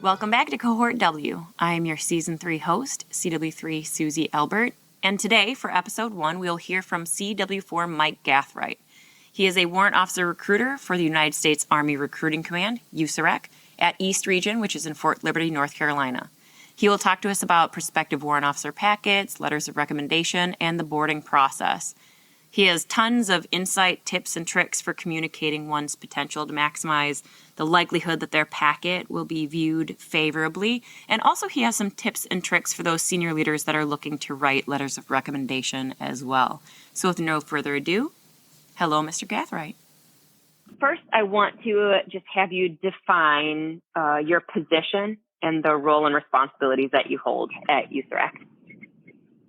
Welcome back to Cohort W. I am your Season 3 host, CW3 Susie Albert, and today, for Episode 1, we'll hear from CW4 Mike Gathright. He is a Warrant Officer recruiter for the United States Army Recruiting Command, USAREC, at East Region, which is in Fort Liberty, North Carolina. He will talk to us about prospective Warrant Officer packets, letters of recommendation, and the boarding process. He has tons of insight, tips, and tricks for communicating one's potential to maximize the likelihood that their packet will be viewed favorably. And also he has some tips and tricks for those senior leaders that are looking to write letters of recommendation as well. So with no further ado, hello, Mr. Gathright. First, I want to just have you define your position and the role and responsibilities that you hold at USAREC.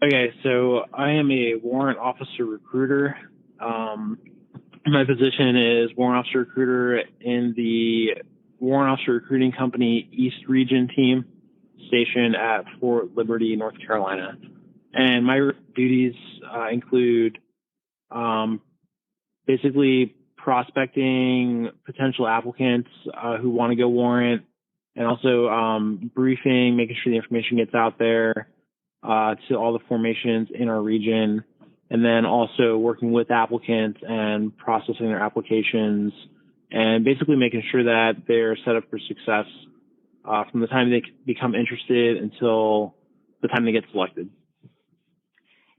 Okay, so I am a warrant officer recruiter. My position is warrant officer recruiter in the Warrant Officer Recruiting Company East Region team stationed at Fort Liberty, North Carolina. And my duties include basically prospecting potential applicants who want to go warrant, and also briefing, making sure the information gets out there to all the formations in our region, and then also working with applicants and processing their applications and basically making sure that they're set up for success from the time they become interested until the time they get selected.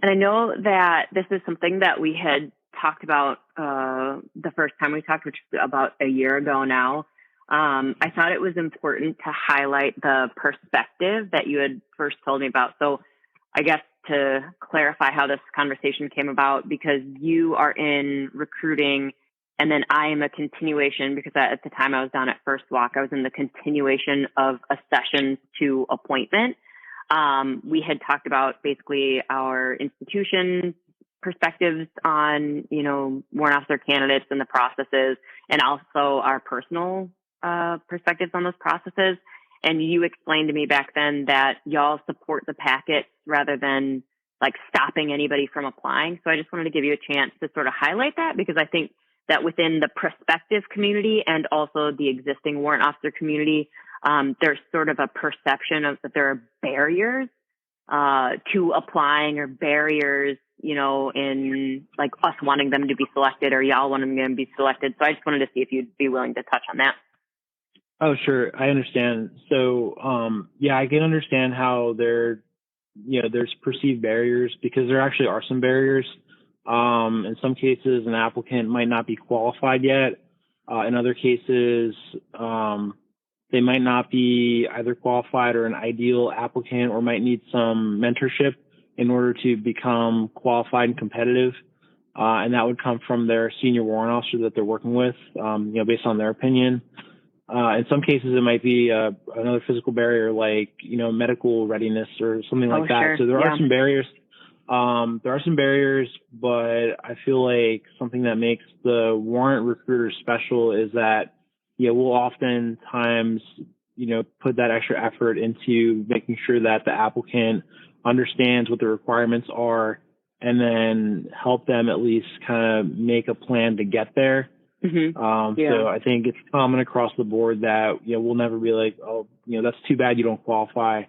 And I know that this is something that we had talked about the first time we talked, which was about a year ago now. I thought it was important to highlight the perspective that you had first told me about. So I guess to clarify how this conversation came about, because you are in recruiting and then I am a continuation, because at the time I was down at First Walk, I was in the continuation of accession to appointment. We had talked about basically our institution perspectives on, warrant officer candidates and the processes, and also our personal perspectives on those processes. And you explained to me back then that y'all support the packets rather than like stopping anybody from applying. So I just wanted to give you a chance to sort of highlight that, because I think that within the prospective community and also the existing warrant officer community, there's sort of a perception of that there are barriers to applying, or barriers, in like us wanting them to be selected or y'all wanting them to be selected. So I just wanted to see if you'd be willing to touch on that. Oh, sure. I understand. So, I can understand how there's perceived barriers, because there actually are some barriers. In some cases, an applicant might not be qualified yet. In other cases, they might not be either qualified or an ideal applicant, or might need some mentorship in order to become qualified and competitive. And that would come from their senior warrant officer that they're working with, based on their opinion. In some cases, it might be another physical barrier, like, medical readiness or something like that. Sure. So there are some barriers. But I feel like something that makes the warrant recruiter special is that, we'll oftentimes, put that extra effort into making sure that the applicant understands what the requirements are, and then help them at least kind of make a plan to get there. Mm-hmm. So I think it's common across the board that, we'll never be like, oh, that's too bad you don't qualify.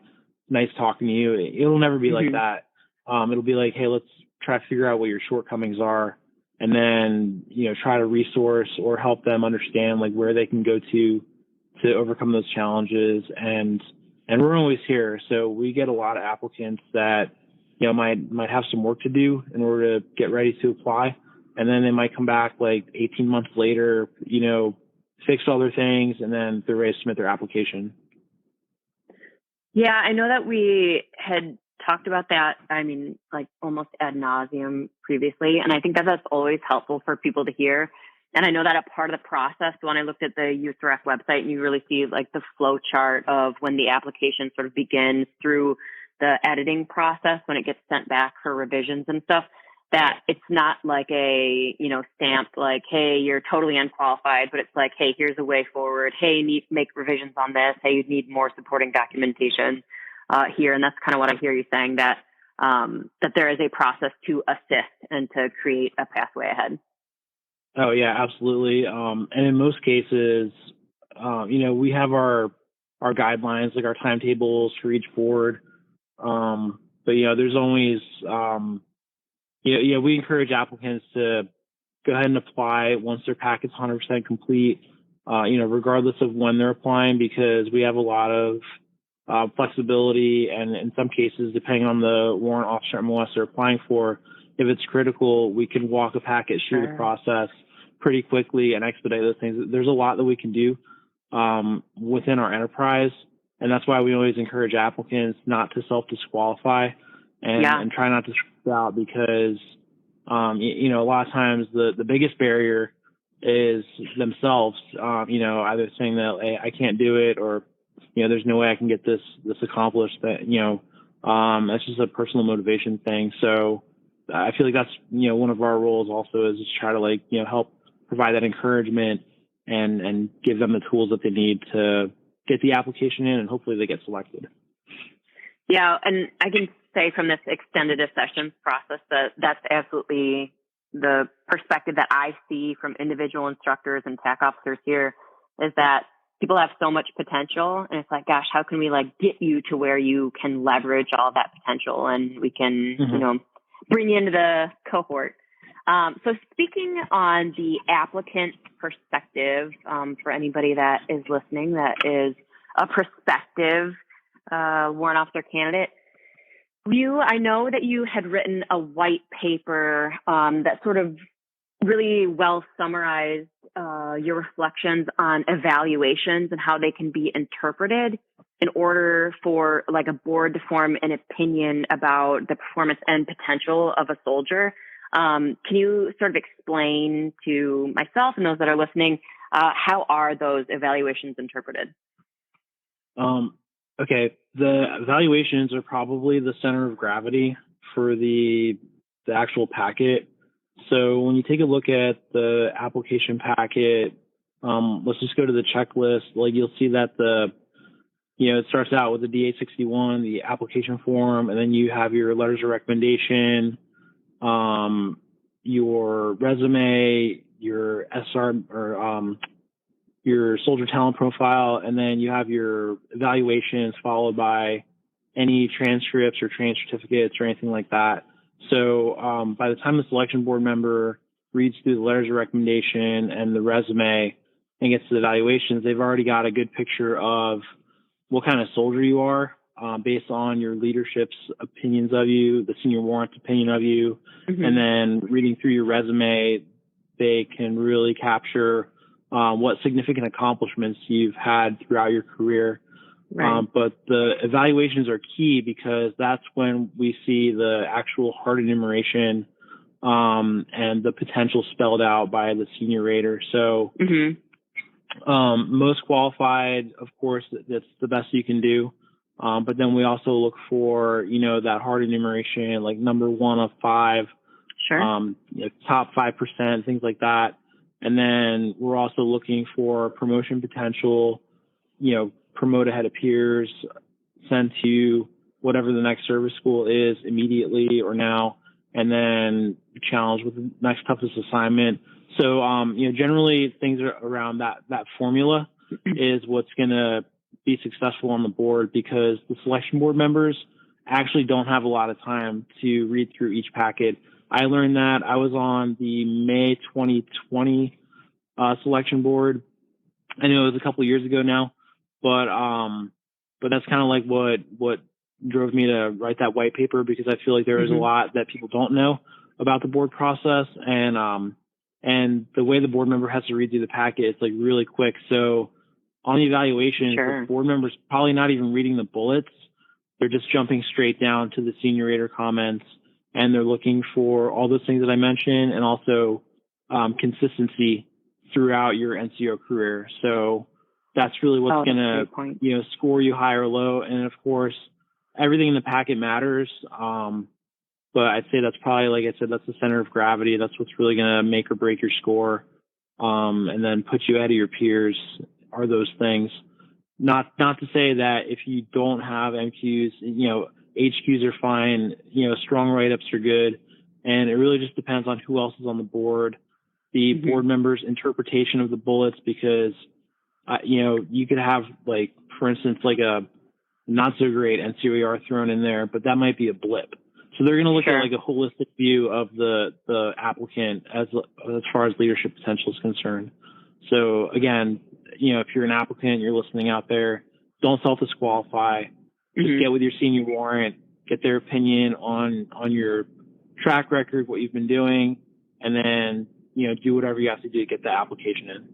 Nice talking to you. It'll never be like that. It'll be like, hey, let's try to figure out what your shortcomings are, and then, try to resource or help them understand like where they can go to overcome those challenges. And we're always here. So we get a lot of applicants that, might have some work to do in order to get ready to apply. And then they might come back like 18 months later, fixed all their things, and then they're ready to submit their application. Yeah, I know that we had talked about that, like almost ad nauseum previously. And I think that that's always helpful for people to hear. And I know that a part of the process, when I looked at the USAREC website, and you really see like the flow chart of when the application sort of begins through the editing process when it gets sent back for revisions and stuff, that it's not like a, stamped like, hey, you're totally unqualified, but it's like, hey, here's a way forward. Hey, you need to make revisions on this. Hey, you need more supporting documentation here. And that's kind of what I hear you saying, that there is a process to assist and to create a pathway ahead. Oh yeah, absolutely. And in most cases, we have our guidelines, like our timetables for each board. But there's always, we encourage applicants to go ahead and apply once their packet's 100% complete, regardless of when they're applying, because we have a lot of flexibility, and in some cases, depending on the warrant officer MOS they're applying for, if it's critical, we can walk a packet through the process pretty quickly and expedite those things. There's a lot that we can do within our enterprise, and that's why we always encourage applicants not to self-disqualify and try not to stress out, because a lot of times the biggest barrier is themselves, either saying that, hey, I can't do it, or there's no way I can get this accomplished. That that's just a personal motivation thing. So I feel like that's one of our roles also, is just try to help provide that encouragement and give them the tools that they need to get the application in, and hopefully they get selected. Yeah, and I can say from this extended accession process that that's absolutely the perspective that I see from individual instructors and TAC officers here, is that people have so much potential, and it's like, gosh, how can we get you to where you can leverage all that potential, and we can, bring you into the cohort. So speaking on the applicant perspective, for anybody that is listening, that is a prospective warrant officer candidate, I know that you had written a white paper that sort of really well summarized your reflections on evaluations and how they can be interpreted in order for a board to form an opinion about the performance and potential of a soldier. Can you sort of explain to myself and those that are listening, how are those evaluations interpreted? Okay, the evaluations are probably the center of gravity for the actual packet. So when you take a look at the application packet, let's just go to the checklist. You'll see that it starts out with the DA61, the application form, and then you have your letters of recommendation, your resume, your SR or your soldier talent profile, and then you have your evaluations followed by any transcripts or training certificates or anything like that. So by the time the selection board member reads through the letters of recommendation and the resume and gets to the evaluations, they've already got a good picture of what kind of soldier you are, based on your leadership's opinions of you, the senior warrant's opinion of you, and then reading through your resume, they can really capture what significant accomplishments you've had throughout your career. Right. But the evaluations are key, because that's when we see the actual hard enumeration and the potential spelled out by the senior rater. So most qualified, of course, that's the best you can do. But then we also look for, that hard enumeration, like number 1 of 5, top 5%, things like that. And then we're also looking for promotion potential, promote ahead of peers, send to whatever the next service school is immediately or now, and then challenge with the next toughest assignment. So, generally things are around that formula is what's going to be successful on the board, because the selection board members actually don't have a lot of time to read through each packet. I learned that I was on the May 2020 selection board. I know it was a couple of years ago now, but that's kind of like what drove me to write that white paper, because I feel like there is a lot that people don't know about the board process, and the way the board member has to read through the packet, it's really quick. So on the evaluation, the board member's probably not even reading the bullets. They're just jumping straight down to the senior rater comments, and they're looking for all those things that I mentioned, and also consistency throughout your NCO career. So that's really what's going to, score you high or low. And of course, everything in the packet matters. But I'd say that's probably, like I said, that's the center of gravity. That's what's really going to make or break your score. And then put you ahead of your peers are those things. Not to say that if you don't have MQs, HQs are fine, strong write-ups are good. And it really just depends on who else is on the board, the board members' interpretation of the bullets, because, you could have, like, for instance, like a not so great NCOER thrown in there, but that might be a blip. So they're going to look at like a holistic view of the applicant as far as leadership potential is concerned. So again, if you're an applicant, you're listening out there, don't self-disqualify. Just get with your senior warrant, get their opinion on your track record, what you've been doing, and then, do whatever you have to do to get the application in.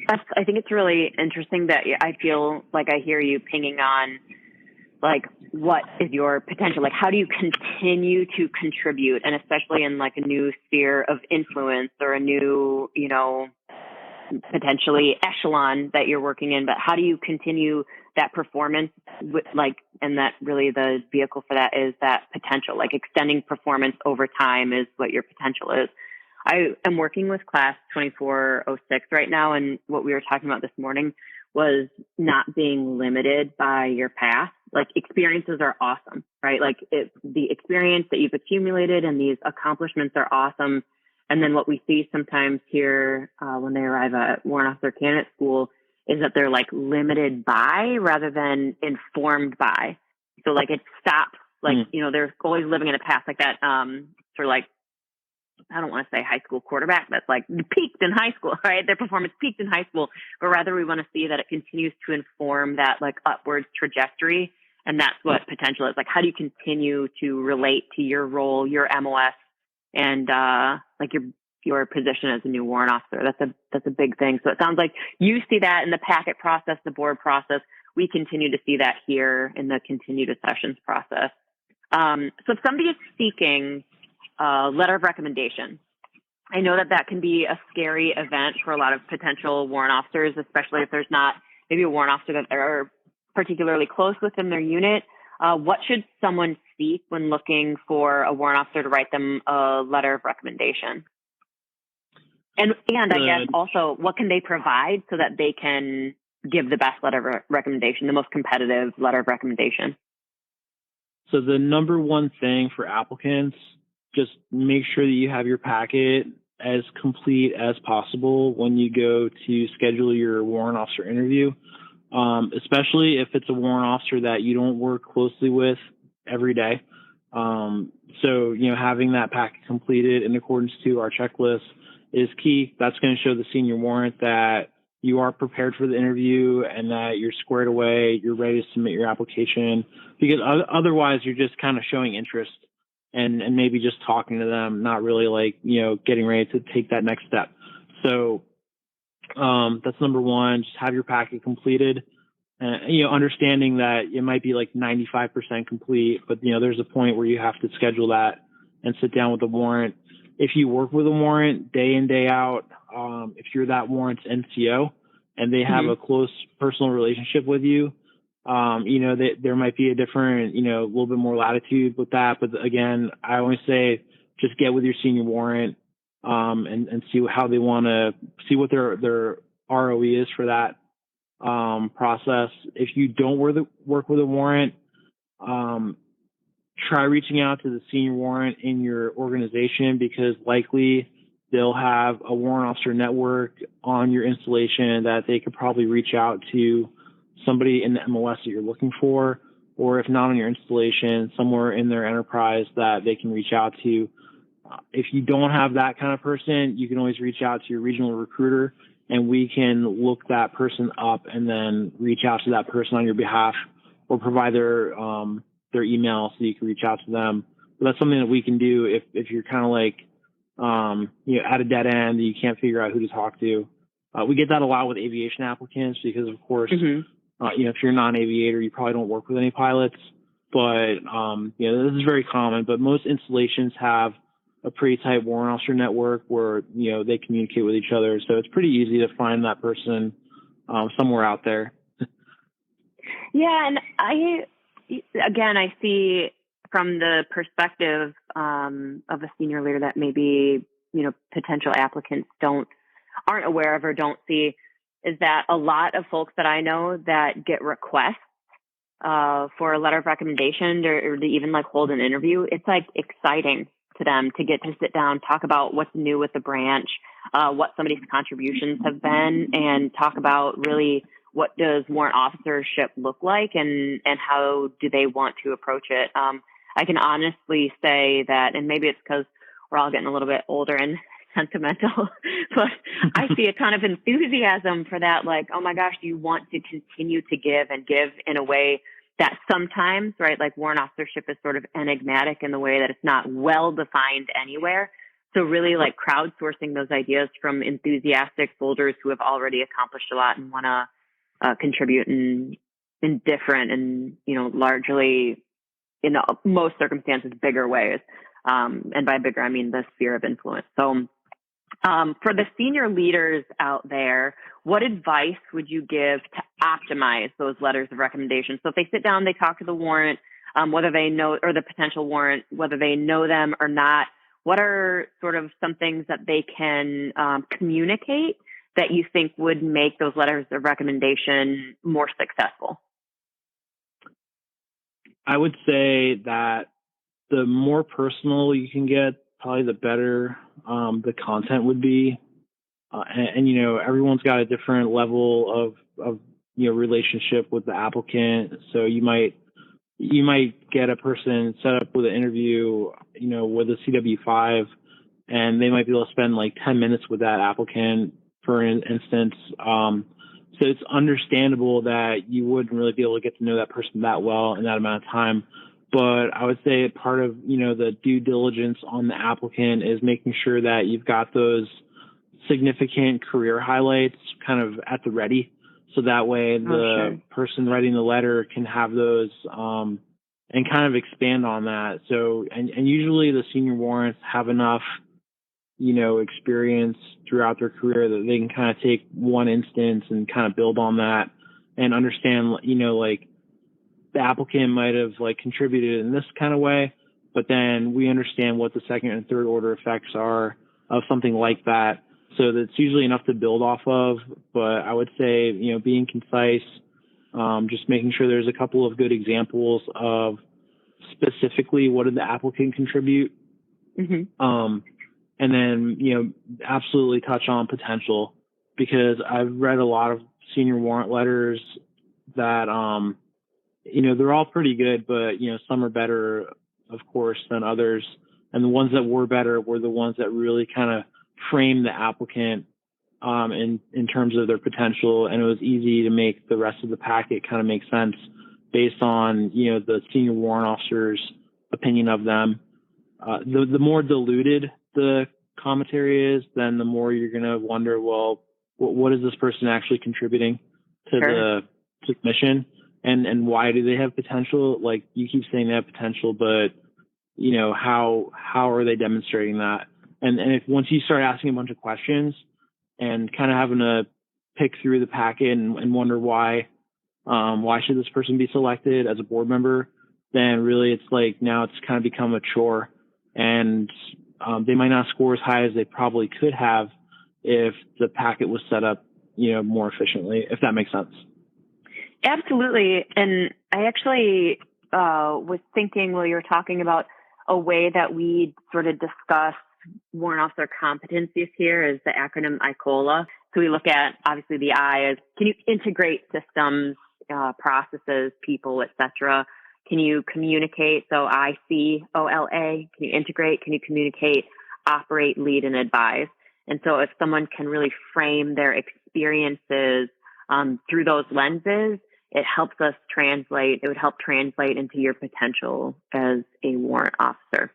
I think it's really interesting that I feel like I hear you pinging on, like, what is your potential? Like, how do you continue to contribute? And especially in like a new sphere of influence or a new, potentially echelon that you're working in, but how do you continue that performance with, like, and that really the vehicle for that is that potential, like extending performance over time is what your potential is. I am working with class 2406 right now. And what we were talking about this morning was not being limited by your past. Like, experiences are awesome, right? Like, the experience that you've accumulated and these accomplishments are awesome. And then what we see sometimes here when they arrive at Warrant Officer Candidate School is that they're like limited by rather than informed by. So like it stops, like, they're always living in a past like that. For like, I don't want to say high school quarterback, that's like peaked in high school, right? Their performance peaked in high school, but rather we want to see that it continues to inform that like upwards trajectory. And that's what potential is. Like, how do you continue to relate to your role, your MOS, and like your position as a new warrant officer? That's a big thing. So it sounds like you see that in the packet process, the board process. We continue to see that here in the continued accessions process. So if somebody is seeking a letter of recommendation, I know that can be a scary event for a lot of potential warrant officers, especially if there's not maybe a warrant officer that are particularly close within their unit. What should someone seek when looking for a warrant officer to write them a letter of recommendation? And I guess also, what can they provide so that they can give the best letter of recommendation, the most competitive letter of recommendation? So the number one thing for applicants, just make sure that you have your packet as complete as possible when you go to schedule your warrant officer interview. Especially if it's a warrant officer that you don't work closely with every day. So, having that packet completed in accordance to our checklist is key. That's going to show the senior warrant that you are prepared for the interview and that you're squared away, you're ready to submit your application, because otherwise you're just kind of showing interest and maybe just talking to them, not really like, getting ready to take that next step. So, that's number one. Just have your packet completed, understanding that it might be like 95% complete, but there's a point where you have to schedule that and sit down with the warrant. If you work with a warrant day in, day out, if you're that warrant's NCO and they have a close personal relationship with you, there might be a different, a little bit more latitude with that. But again, I always say just get with your senior warrant, and see how they want to see what their ROE is for that process. If you don't work with a warrant, try reaching out to the senior warrant in your organization, because likely they'll have a warrant officer network on your installation that they could probably reach out to somebody in the MOS that you're looking for, or if not on your installation, somewhere in their enterprise that they can reach out to. If you don't have that kind of person, you can always reach out to your regional recruiter, and we can look that person up and then reach out to that person on your behalf, or provide their email so you can reach out to them. But that's something that we can do if you're kind of like, at a dead end, you can't figure out who to talk to. We get that a lot with aviation applicants because, of course, if you're a non-aviator, you probably don't work with any pilots. But, this is very common. But most installations have a pretty tight warrant officer network where, they communicate with each other. So it's pretty easy to find that person somewhere out there. Yeah, and again, I see from the perspective of a senior leader that maybe, potential applicants aren't aware of or don't see, is that a lot of folks that I know that get requests for a letter of recommendation or to even like hold an interview, it's like exciting to them to get to sit down, talk about what's new with the branch, what somebody's contributions have been, and talk about really what does warrant officership look like and how do they want to approach it. I can honestly say that, and maybe it's because we're all getting a little bit older and sentimental, but I see a ton of enthusiasm for that. Like, oh my gosh, you want to continue to give and give in a way that sometimes, right, like warrant officership is sort of enigmatic in the way that it's not well defined anywhere. So really like crowdsourcing those ideas from enthusiastic folders who have already accomplished a lot and want to contribute in different and, largely in most circumstances, bigger ways. And by bigger, I mean the sphere of influence. So for the senior leaders out there, what advice would you give to optimize those letters of recommendation? So if they sit down, they talk to the warrant, whether they know, or the potential warrant, whether they know them or not, what are sort of some things that they can communicate that you think would make those letters of recommendation more successful? I would say that the more personal you can get, probably the better the content would be. And everyone's got a different level of relationship with the applicant. So you might get a person set up with an interview, with a CW5, and they might be able to spend like 10 minutes with that applicant, for instance. So it's understandable that you wouldn't really be able to get to know that person that well in that amount of time. But I would say part of, the due diligence on the applicant is making sure that you've got those significant career highlights kind of at the ready. So that way the person writing the letter can have those and kind of expand on that. So, and usually the senior warrants have enough, experience throughout their career that they can kind of take one instance and kind of build on that and understand, like the applicant might have like contributed in this kind of way, but then we understand what the second and third order effects are of something like that. So that's usually enough to build off of. But I would say, being concise, just making sure there's a couple of good examples of specifically what did the applicant contribute. Mm-hmm. And then, absolutely touch on potential, because I've read a lot of senior warrant letters that, they're all pretty good, but, some are better, of course, than others. And the ones that were better were the ones that really kind of framed the applicant in terms of their potential. And it was easy to make the rest of the packet kind of make sense based on, the senior warrant officer's opinion of them. The more diluted the commentary is, then the more you're going to wonder, well, what is this person actually contributing to the mission? And why do they have potential? Like, you keep saying they have potential, but how are they demonstrating that? And if once you start asking a bunch of questions and kind of having to pick through the packet and wonder why should this person be selected as a board member, then really it's like now it's kind of become a chore, and they might not score as high as they probably could have if the packet was set up, more efficiently, if that makes sense. Absolutely. And I actually was thinking while you were talking about a way that we sort of discuss warrant officer competencies here is the acronym ICOLA. So we look at, obviously, the I as, can you integrate systems, processes, people, etc.? Can you communicate? So ICOLA, can you integrate? Can you communicate, operate, lead, and advise? And so if someone can really frame their experiences through those lenses, it helps us translate. It would help translate into your potential as a warrant officer.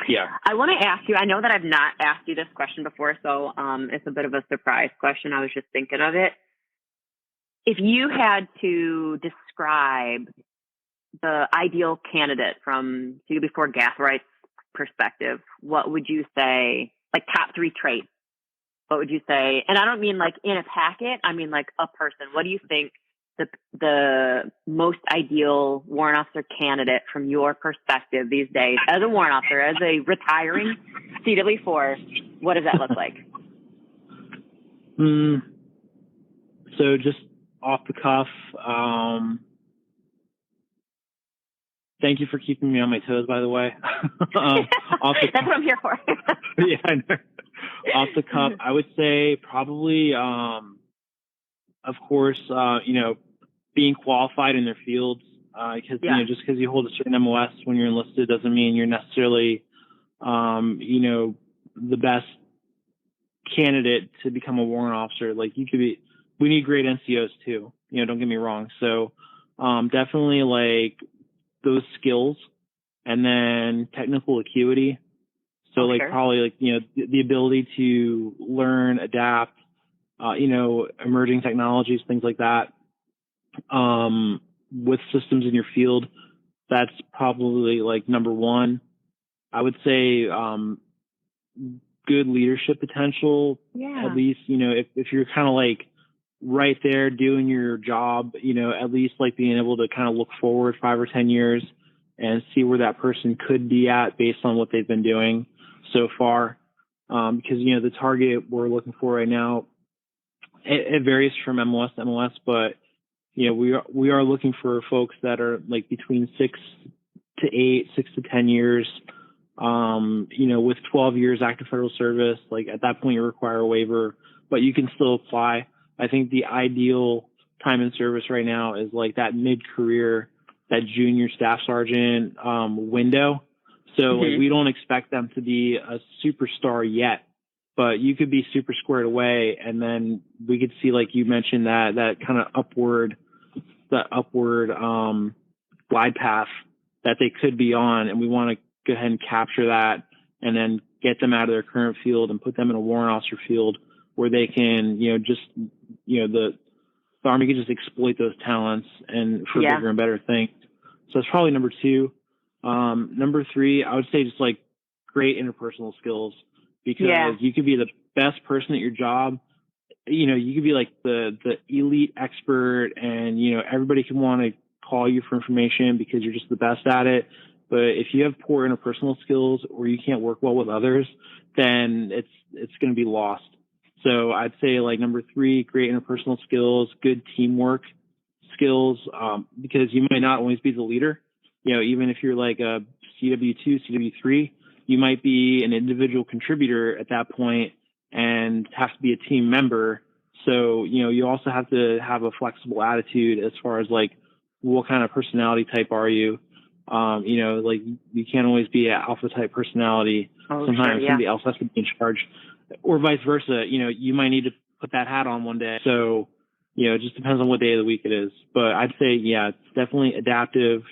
Yeah. I want to ask you, I know that I've not asked you this question before, so it's a bit of a surprise question. I was just thinking of it. If you had to describe the ideal candidate from CW4 Gathright's perspective, what would you say, like top 3 traits? What would you say? And I don't mean like in a packet, I mean like a person. What do you think the most ideal warrant officer candidate from your perspective these days as a warrant officer, as a retiring CW4? What does that look like? So just off the cuff, thank you for keeping me on my toes, by the way. That's what I'm here for. Yeah, I know. Off the cuff, I would say probably, of course, being qualified in their fields, because just because you hold a certain MOS when you're enlisted doesn't mean you're necessarily, the best candidate to become a warrant officer. Like you could be. We need great NCOs too. Don't get me wrong. So definitely like those skills, and then technical acuity. So probably the ability to learn, adapt, emerging technologies, things like that. With systems in your field, that's probably like number one. I would say good leadership potential. Yeah. At least, if you're kind of like right there doing your job, at least like being able to kind of look forward 5 or 10 years and see where that person could be at based on what they've been doing so far. Because, the target we're looking for right now, it varies from MOS to MOS, but, we are looking for folks that are like between 6 to 8, 6 to 10 years, with 12 years active federal service. Like at that point you require a waiver, but you can still apply. I think the ideal time in service right now is like that mid-career, that junior staff sergeant window. So like, we don't expect them to be a superstar yet, but you could be super squared away, and then we could see, like you mentioned, that kind of upward glide path that they could be on, and we want to go ahead and capture that, and then get them out of their current field and put them in a warrant officer field where they can, the Army can just exploit those talents and for bigger and better things. So that's probably number 2. Number 3, I would say just like great interpersonal skills, because you could be the best person at your job. You could be like the elite expert, and, everybody can want to call you for information because you're just the best at it. But if you have poor interpersonal skills, or you can't work well with others, then it's going to be lost. So I'd say like number 3, great interpersonal skills, good teamwork skills, because you might not always be the leader. Even if you're like a CW2, CW3, you might be an individual contributor at that point and have to be a team member. So, you also have to have a flexible attitude as far as like, what kind of personality type are you? Like you can't always be an alpha type personality. Sometimes somebody else has to be in charge, or vice versa. You might need to put that hat on one day. So, it just depends on what day of the week it is. But I'd say, it's definitely adaptive.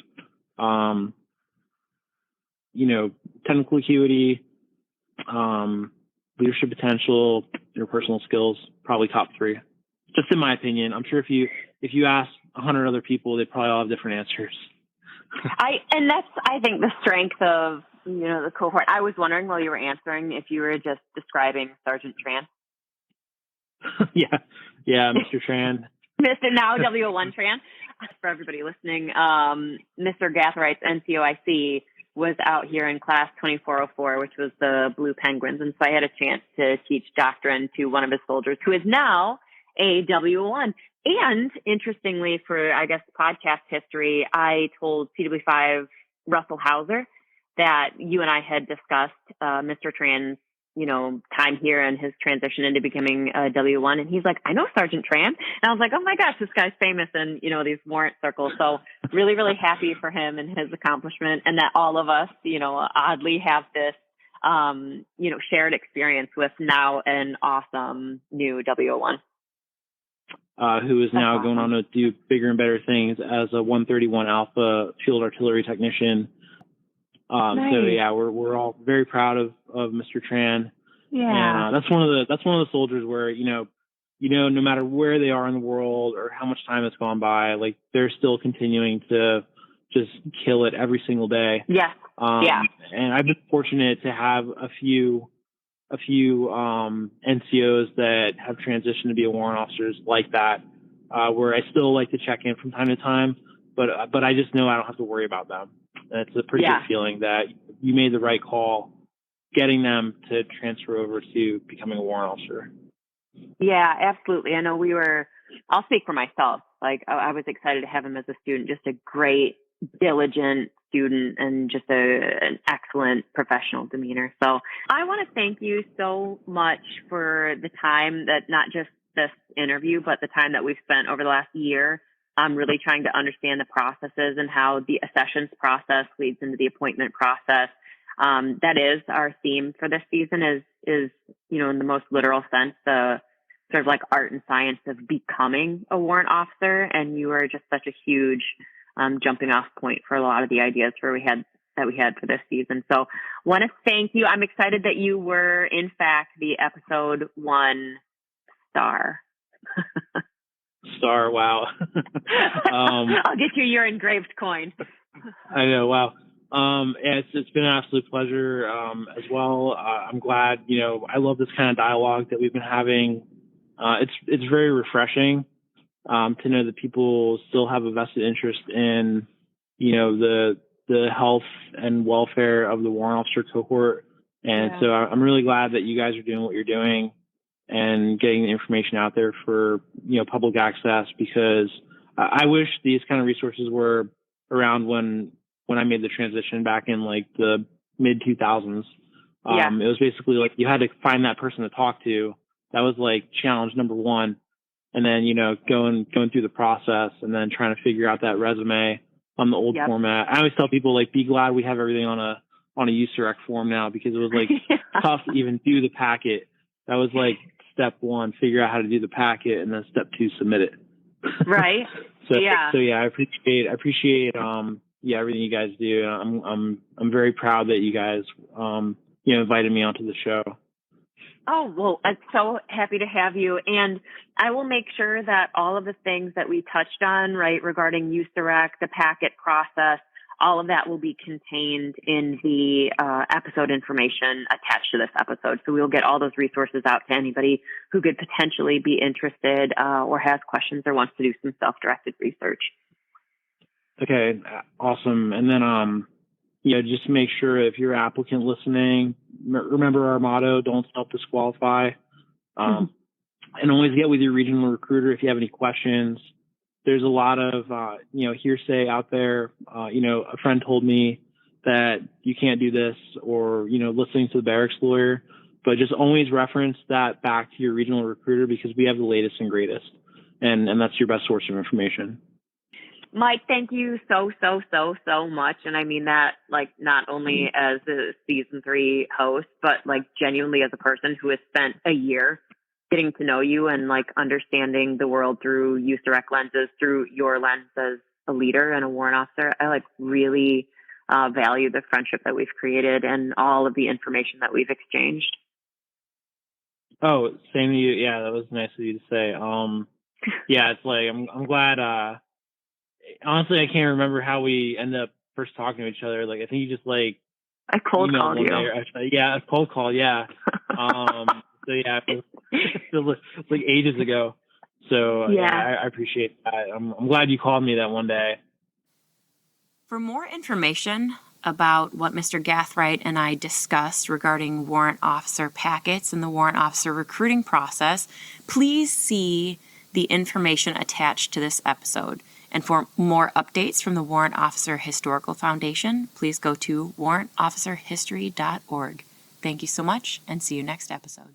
Technical acuity, leadership potential, interpersonal skills, probably top 3. Just in my opinion. I'm sure if you ask 100 other people, they probably all have different answers. And that's, I think, the strength of, the cohort. I was wondering while you were answering if you were just describing Sergeant Tran. Yeah, Mr. Tran. Mr. Now WO1 Tran. For everybody listening, Mr. Gathright's NCOIC was out here in class 2404, which was the Blue Penguins. And so I had a chance to teach doctrine to one of his soldiers, who is now a WO1. And interestingly, for, I guess, podcast history, I told CW5 Russell Hauser that you and I had discussed Mr. Tran's, time here and his transition into becoming a W1. And he's like, I know Sergeant Tran. And I was like, oh my gosh, this guy's famous in, these warrant circles. So really, really happy for him and his accomplishment, and that all of us, oddly have this, shared experience with now an awesome new W1. Who is now going on to do bigger and better things as a 131 Alpha field artillery technician. Nice. So we're all very proud of Mr. Tran. Yeah. And that's one of the soldiers where, no matter where they are in the world or how much time has gone by, like they're still continuing to just kill it every single day. Yeah. And I've been fortunate to have a few NCOs that have transitioned to be warrant officers like that. where I still like to check in from time to time, but I just know I don't have to worry about them. And it's a pretty good feeling that you made the right call getting them to transfer over to becoming a warrant officer. Yeah, absolutely. I know I'll speak for myself. Like, I was excited to have him as a student, just a great, diligent student and just an excellent professional demeanor. So I want to thank you so much for the time that not just this interview, but the time that we've spent over the last year really trying to understand the processes and how the accessions process leads into the appointment process. That is our theme for this season is, in the most literal sense, the sort of like art and science of becoming a warrant officer. And you are just such a huge jumping off point for a lot of the ideas we had for this season. So want to thank you. I'm excited that you were in fact the episode 1 star. Star. Wow. I'll get you your engraved coin. I know. Wow. It's been an absolute pleasure as well. I'm glad, I love this kind of dialogue that we've been having. It's very refreshing to know that people still have a vested interest in, the health and welfare of the warrant officer cohort. And so I'm really glad that you guys are doing what you're doing and getting the information out there for, public access, because I wish these kind of resources were around when I made the transition back in like the mid 2000s. It was basically like you had to find that person to talk to. That was like challenge number 1. And then, going through the process and then trying to figure out that resume on the old format. I always tell people, like, be glad we have everything on a USAREC form now, because it was like tough to even do the packet. That was like step 1, figure out how to do the packet, and then step 2, submit it. Right. So I appreciate everything you guys do. I'm very proud that you guys invited me onto the show. Oh, well, I'm so happy to have you. And I will make sure that all of the things that we touched on, right, regarding USAREC, the packet process, all of that will be contained in the episode information attached to this episode. So we'll get all those resources out to anybody who could potentially be interested or has questions or wants to do some self-directed research. Okay, awesome. And then, just make sure if you're an applicant listening, remember our motto: don't self-disqualify. And always get with your regional recruiter if you have any questions. There's a lot of, hearsay out there. A friend told me that you can't do this, or, listening to the barracks lawyer, but just always reference that back to your regional recruiter, because we have the latest and greatest, and that's your best source of information. Mike, thank you so much. And I mean that, like, not only as a season 3 host, but like genuinely as a person who has spent a year getting to know you and like understanding the world through USAREC lenses, through your lens as a leader and a warrant officer. I like really value the friendship that we've created and all of the information that we've exchanged. Oh, same to you. Yeah, that was nice of you to say. It's like, I'm glad, honestly, I can't remember how we ended up first talking to each other. Like, I think you just like I cold called you. A cold call. Yeah. It was like ages ago. So I appreciate that. I'm glad you called me that one day. For more information about what Mr. Gathright and I discussed regarding warrant officer packets and the warrant officer recruiting process, please see the information attached to this episode. And for more updates from the Warrant Officer Historical Foundation, please go to warrantofficerhistory.org. Thank you so much, and see you next episode.